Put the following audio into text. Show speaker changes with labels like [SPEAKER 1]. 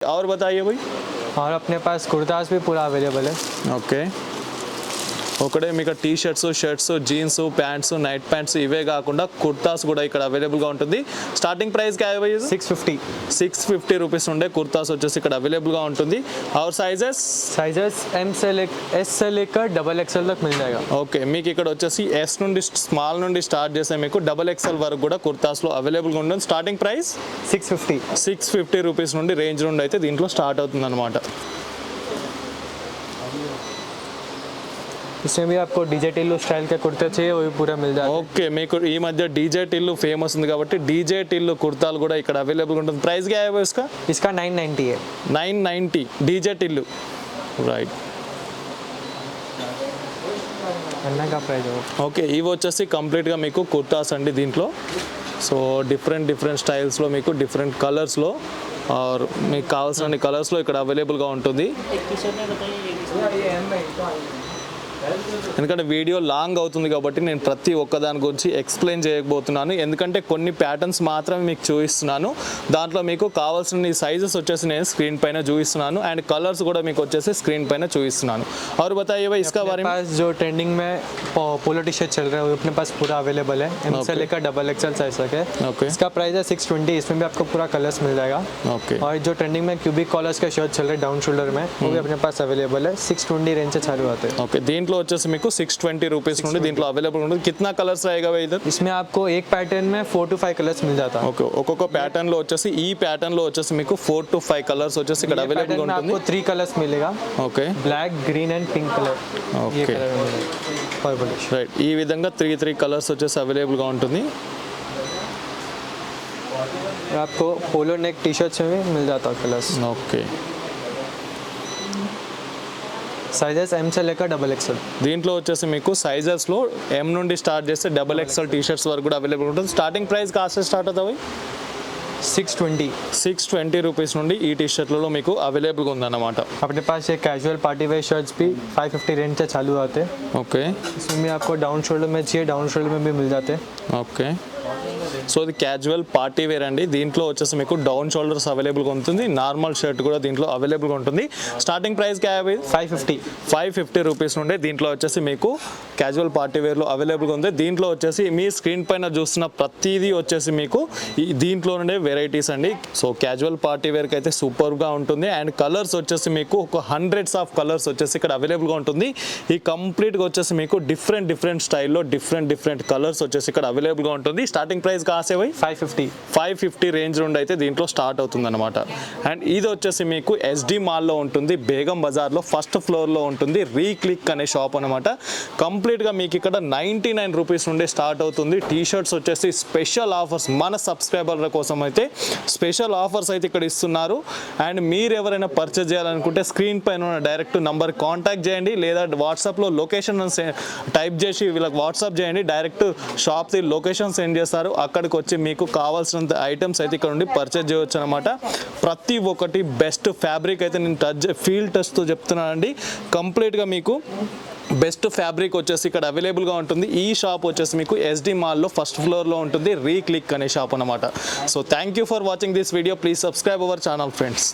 [SPEAKER 1] और बताइए भाई।
[SPEAKER 2] और अपने पास कुर्तास भी पूरा अवेलेबल है।
[SPEAKER 1] ओके ఒకటే మీకు T shirts shirts jeans pants night pants ఇవే కాకుండా కుర్తాస్ కూడా ఇక్కడ అవైలబుల్గా ఉంటుంది. స్టార్టింగ్ ప్రైస్ क्या है भाई? 650 రూపీస్ ఉండే కుర్తాస్ వచ్చేసి ఇక్కడ అవైలబుల్గా ఉంటుంది. और साइजेस
[SPEAKER 2] एम से एस से लेकर XXL तक मिल जाएगा.
[SPEAKER 1] ఓకే మీకు ఇక్కడ వచ్చేసి ఎస్ నుండి స్మాల్ నుండి స్టార్ట్ చేస్తే మీకు XXL వరకు కూడా కుర్తాస్లో అవైలబుల్గా ఉంటుంది. స్టార్టింగ్ ప్రైస్ 650 రూపీస్ నుండి రేంజ్ నుండి అయితే దీంట్లో స్టార్ట్ అవుతుంది అనమాట.
[SPEAKER 2] इसमें भी आपको डीजे टिल्लू स्टाइल के कुर्ते चाहिए वो भी पूरा मिल जाएगा.
[SPEAKER 1] ఓకే మీకు ఈ మధ్య డీజే టిల్లు ఫేమస్ ఉంది కాబట్టి డీజే టిల్లు కుర్తాలు కూడా ఇక్కడ అవైలబుల్ ఉంటుంది. ప్రైస్ क्या है इसका?
[SPEAKER 2] इसका 990 है.
[SPEAKER 1] 990 డీజే టిల్లు రైట్.
[SPEAKER 2] अन्ना का प्राइस है.
[SPEAKER 1] ఓకే ఇవి వచ్చేసి కంప్లీట్గా మీకు కుర్తాస్ అండి దీంట్లో. సో డిఫరెంట్ స్టైల్స్లో మీకు డిఫరెంట్ కలర్స్లో ఆర్ మీకు కావాల్సిన కలర్స్లో ఇక్కడ అవైలబుల్గా ఉంటుంది. ఎందుకంటే వీడియో లాంగ్ అవుతుంది కాబట్టి నేను ప్రతి ఒక్కదాని గురించి ఎక్స్ప్లెయిన్ చేయకపోతున్నాను. ఎందుకంటే కొన్ని ప్యాటర్న్స్ మాత్రమే మీకు చూపిస్తున్నాను. దాంట్లో మీకు కావాల్సిన సైజెస్ వచ్చేసి నేను స్క్రీన్ పైన చూపిస్తున్నాను అండ్ కలర్స్ కూడా మీకు వచ్చేసి స్క్రీన్ పైన చూపిస్తున్నాను. और बताइए भाई इसका बारे में.
[SPEAKER 2] जो ट्रेंडिंग में पोलो टी शर्ट चल रहा है वो अपने पास पूरा अवेलेबल है. एम से लेकर XXL साइज तक है. इसका प्राइस है 620. इसमें भी आपको पूरा कलर्स मिल जाएगा. और जो ट्रेंडिंग में क्यूबिक कॉलर्स के शर्ट चल रहे हैं डाउन शोल्डर में वो भी अपने पास अवेलेबल है. 620 रेंज से चालू आते हैं.
[SPEAKER 1] ओके దీంట్లో వచ్చేసి మీకు 620 రూపీస్ నుండి దీంట్లో అవైలబుల్ ఉంటుంది. कितना कलर्स रहेगा भाई इधर?
[SPEAKER 2] इसमें आपको एक पैटर्न में 4 to 5 कलर्स मिल जाता है.
[SPEAKER 1] ఓకే ఒక్కొక్క ప్యాటర్న్ లో వచ్చేసి ఈ ప్యాటర్న్ లో వచ్చేసి మీకు 4 to 5 కలర్స్ వచ్చేసి ఇక్కడ అవైలబుల్ గా ఉంటుంది.
[SPEAKER 2] आपको 3 कलर्स मिलेगा.
[SPEAKER 1] Okay
[SPEAKER 2] black green and pink colour.
[SPEAKER 1] Okay right ఈ విధంగా 3 కలర్స్ వచ్చేసి అవైలబుల్ గా ఉంటుంది.
[SPEAKER 2] आपको पोलो नेक टी शर्ट्स में भी मिल जाता है कलर्स.
[SPEAKER 1] ఓకే
[SPEAKER 2] साइजेस एम से लेकर XXL.
[SPEAKER 1] దీంట్లో వచ్చేసి మీకు సైజెస్లో ఎం నుండి స్టార్ట్ చేస్తే XXL టీ షర్ట్స్ వరకు కూడా అవైలబుల్ ఉంటుంది. స్టార్టింగ్ ప్రైస్ కాస్ట్ స్టార్ట్ అవుతాయి 620 రూపీస్ నుండి ఈ టీ షర్ట్లలో మీకు అవైలబుల్గా ఉందన్నమాట.
[SPEAKER 2] अपने पास ये कैजुअल पार्टी वेयर शर्ट्स भी 550 रेंज से चालू आते हैं.
[SPEAKER 1] ఓకే
[SPEAKER 2] इसमें भी आपको डाउन शोल्डर में चाहिए डाउन शोल्डर में भी मिल जाते हैं.
[SPEAKER 1] ఓకే సో ఇది క్యాజువల్ పార్టీ వేర్ అండి. దీంట్లో వచ్చేసి మీకు డౌన్ షోల్డర్స్ అవైలబుల్గా ఉంటుంది. నార్మల్ షర్ట్ కూడా దీంట్లో అవైలబుల్గా ఉంటుంది. స్టార్టింగ్ ప్రైస్ 550 రూపీస్ నుండి దీంట్లో వచ్చేసి మీకు క్యాజువల్ పార్టీ వేర్లో అవైలబుల్గా ఉంది. దీంట్లో వచ్చేసి మీ స్క్రీన్ పైన చూస్తున్న ప్రతిదీ వచ్చేసి మీకు దీంట్లో నుండే వెరైటీస్ అండి. సో క్యాజువల్ పార్టీ వేర్కి అయితే సూపర్గా ఉంటుంది అండ్ కలర్స్ వచ్చేసి మీకు ఒక హండ్రెడ్స్ ఆఫ్ కలర్స్ వచ్చేసి ఇక్కడ అవైలబుల్గా ఉంటుంది. ఈ కంప్లీట్గా వచ్చేసి మీకు డిఫరెంట్ స్టైల్లో డిఫరెంట్ కలర్స్ వచ్చేసి ఇక్కడ అవైలబుల్గా ఉంటుంది. స్టార్టింగ్ ప్రైస్ కాసే 550 రేంజ్ నుండి అయితే దీంట్లో స్టార్ట్ అవుతుంది అనమాట. అండ్ ఇది వచ్చేసి మీకు SD మాల్లో ఉంటుంది. బేగం బజార్లో ఫస్ట్ ఫ్లోర్లో ఉంటుంది. రీక్లిక్ అనే షాప్ అనమాట. కంప్లీట్గా మీకు ఇక్కడ 99 రూపీస్ నుండి స్టార్ట్ అవుతుంది. టీ షర్ట్స్ వచ్చేసి స్పెషల్ ఆఫర్స్ మన సబ్స్క్రైబర్ల కోసం అయితే స్పెషల్ ఆఫర్స్ అయితే ఇక్కడ ఇస్తున్నారు. అండ్ మీరు ఎవరైనా పర్చేజ్ చేయాలనుకుంటే స్క్రీన్ పైన ఉన్న డైరెక్ట్ నంబర్ కాంటాక్ట్ చేయండి లేదా వాట్సాప్లో లొకేషన్ టైప్ చేసి వీళ్ళకి వాట్సాప్ చేయండి. డైరెక్ట్ షాప్ది లొకేషన్ సెండ్ చేస్తారు. అక్కడికి వచ్చి మీకు కావాల్సినంత ఐటమ్స్ అయితే ఇక్కడ నుండి పర్చేజ్ చేయవచ్చు అనమాట. ప్రతి ఒక్కటి బెస్ట్ ఫ్యాబ్రిక్ అయితే నేను ఫీల్ టెస్ట్తో చెప్తున్నానండి. కంప్లీట్గా మీకు బెస్ట్ ఫ్యాబ్రిక్ వచ్చేసి ఇక్కడ అవైలబుల్గా ఉంటుంది. ఈ షాప్ వచ్చేసి మీకు SD మాల్లో ఫస్ట్ ఫ్లోర్లో ఉంటుంది. రీక్లిక్ అనే షాప్ అనమాట. So thank you for watching this video. Please subscribe our channel friends.